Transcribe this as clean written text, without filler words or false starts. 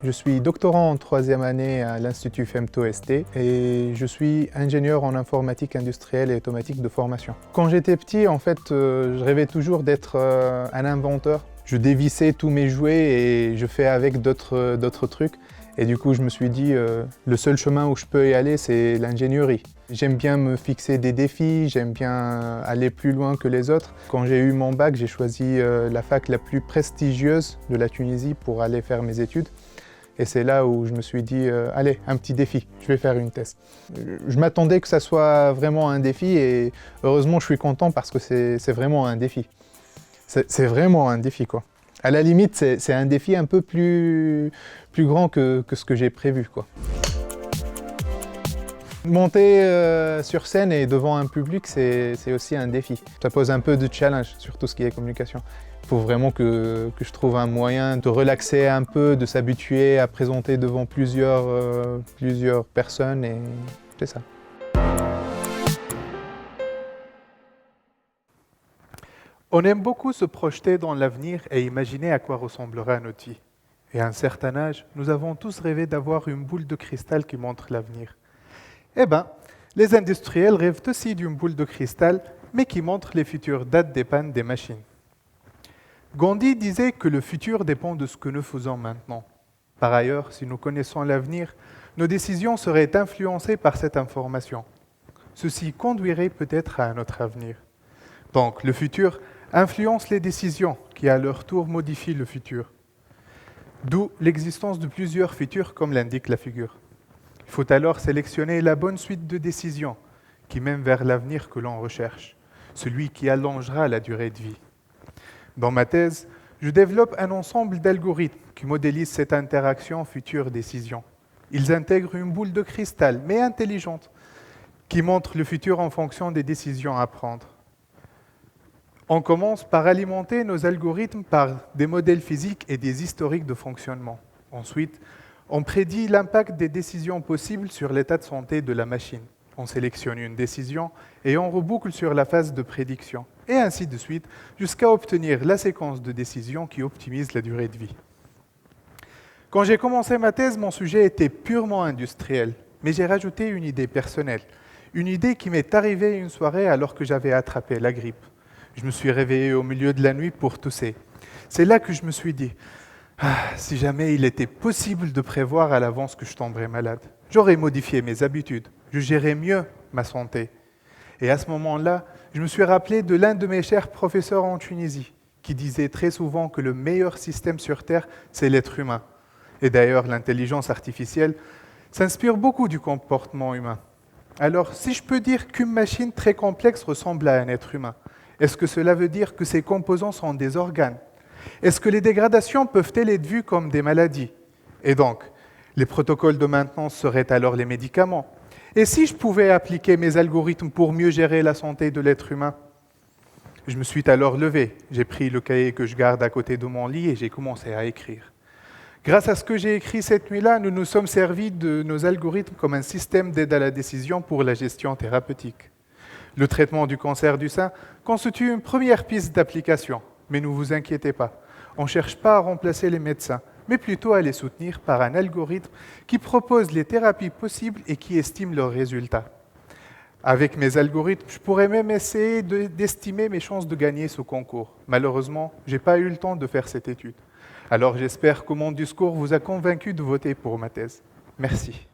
Je suis doctorant en troisième année à l'Institut FEMTO-ST et je suis ingénieur en informatique industrielle et automatique de formation. Quand j'étais petit, en fait, je rêvais toujours d'être un inventeur. Je dévissais tous mes jouets et je fais avec d'autres trucs. Et du coup, je me suis dit, le seul chemin où je peux y aller, c'est l'ingénierie. J'aime bien me fixer des défis, j'aime bien aller plus loin que les autres. Quand j'ai eu mon bac, j'ai choisi la fac la plus prestigieuse de la Tunisie pour aller faire mes études. Et c'est là où je me suis dit, allez, un petit défi, je vais faire une thèse. Je m'attendais que ça soit vraiment un défi et heureusement, je suis content parce que c'est vraiment un défi. C'est vraiment un défi, quoi. À la limite, c'est un défi un peu plus grand que ce que j'ai prévu, quoi. Monter sur scène et devant un public, c'est aussi un défi. Ça pose un peu de challenge sur tout ce qui est communication. Il faut vraiment que je trouve un moyen de relaxer un peu, de s'habituer à présenter devant plusieurs personnes et c'est ça. On aime beaucoup se projeter dans l'avenir et imaginer à quoi ressemblera notre vie. Et à un certain âge, nous avons tous rêvé d'avoir une boule de cristal qui montre l'avenir. Eh bien, les industriels rêvent aussi d'une boule de cristal, mais qui montre les futures dates des pannes des machines. Gandhi disait que le futur dépend de ce que nous faisons maintenant. Par ailleurs, si nous connaissons l'avenir, nos décisions seraient influencées par cette information. Ceci conduirait peut-être à un autre avenir. Donc, le futur influence les décisions qui, à leur tour, modifient le futur. D'où l'existence de plusieurs futurs, comme l'indique la figure. Il faut alors sélectionner la bonne suite de décisions qui mènent vers l'avenir que l'on recherche, celui qui allongera la durée de vie. Dans ma thèse, je développe un ensemble d'algorithmes qui modélisent cette interaction future-décision. Ils intègrent une boule de cristal, mais intelligente, qui montre le futur en fonction des décisions à prendre. On commence par alimenter nos algorithmes par des modèles physiques et des historiques de fonctionnement. Ensuite, on prédit l'impact des décisions possibles sur l'état de santé de la machine. On sélectionne une décision et on reboucle sur la phase de prédiction, et ainsi de suite, jusqu'à obtenir la séquence de décisions qui optimise la durée de vie. Quand j'ai commencé ma thèse, mon sujet était purement industriel, mais j'ai rajouté une idée personnelle, une idée qui m'est arrivée une soirée alors que j'avais attrapé la grippe. Je me suis réveillé au milieu de la nuit pour tousser. C'est là que je me suis dit, si jamais il était possible de prévoir à l'avance que je tomberais malade, j'aurais modifié mes habitudes, je gérais mieux ma santé. Et à ce moment-là, je me suis rappelé de l'un de mes chers professeurs en Tunisie, qui disait très souvent que le meilleur système sur Terre, c'est l'être humain. Et d'ailleurs, l'intelligence artificielle s'inspire beaucoup du comportement humain. Alors, si je peux dire qu'une machine très complexe ressemble à un être humain, est-ce que cela veut dire que ses composants sont des organes? Est-ce que les dégradations peuvent-elles être vues comme des maladies? Et donc, les protocoles de maintenance seraient alors les médicaments? Et si je pouvais appliquer mes algorithmes pour mieux gérer la santé de l'être humain? Je me suis alors levé, j'ai pris le cahier que je garde à côté de mon lit et j'ai commencé à écrire. Grâce à ce que j'ai écrit cette nuit-là, nous nous sommes servis de nos algorithmes comme un système d'aide à la décision pour la gestion thérapeutique. Le traitement du cancer du sein constitue une première piste d'application, mais ne vous inquiétez pas, on ne cherche pas à remplacer les médecins, mais plutôt à les soutenir par un algorithme qui propose les thérapies possibles et qui estime leurs résultats. Avec mes algorithmes, je pourrais même essayer d'estimer mes chances de gagner ce concours. Malheureusement, je n'ai pas eu le temps de faire cette étude. Alors j'espère que mon discours vous a convaincu de voter pour ma thèse. Merci.